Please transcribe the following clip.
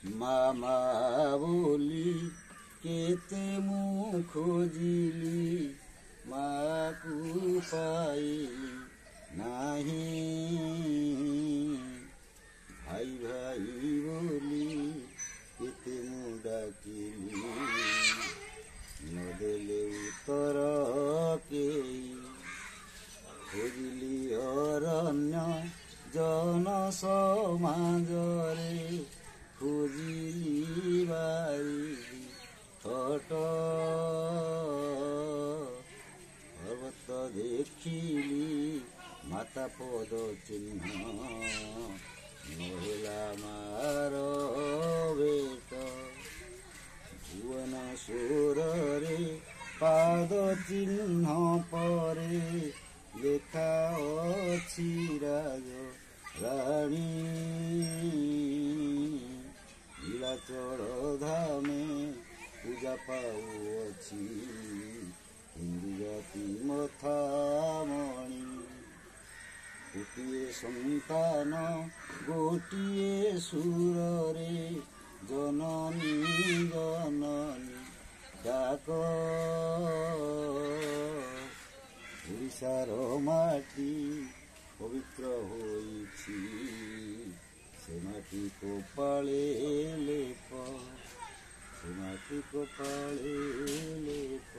ମାମା ବୋଲି କେତେ ମୁଁ ଖୋଜିଲି ମାକୁ ପାଇଲି ନାହିଁ। ଭାଇ ଭାଇ ବୋଲି କେତେ ମୁଁ ଡାକିଲି ନଦେଲେ ଉତ୍ତର କେହି। ଖୋଜିଲି ଅରଣ୍ୟ ଜନ ସମାଜରେ ଖୋଜିଲି ବାରି ଖଟ ପର୍ବତ ଦେଖିଲି ମାତା ପଦ ଚିହ୍ନ ନହେଲା ମାର ବେଟ। ଭୁବନେଶ୍ୱରରେ ପାଦ ଚିହ୍ନ ପରେ ଲେଖା ଅଛି ରାଜ ରାଣୀ। ନୀଳାଚଳ ଧାମେ ପୂଜା ପାଉଅଛି ହିନ୍ଦୁ ଜାତି ମଥାମଣି। ଗୋଟିଏ ସନ୍ତାନ ଗୋଟିଏ ସୁରରେ ଜନନୀ ଜନନୀ ଡାକ। ଓଡ଼ିଶାର ମାଟି ପବିତ୍ର ହୋଇଛି ସେ ମାଟି କପାଳେ ଲେପ, ସେ ମାଟି କପାଳେ ଲେପ।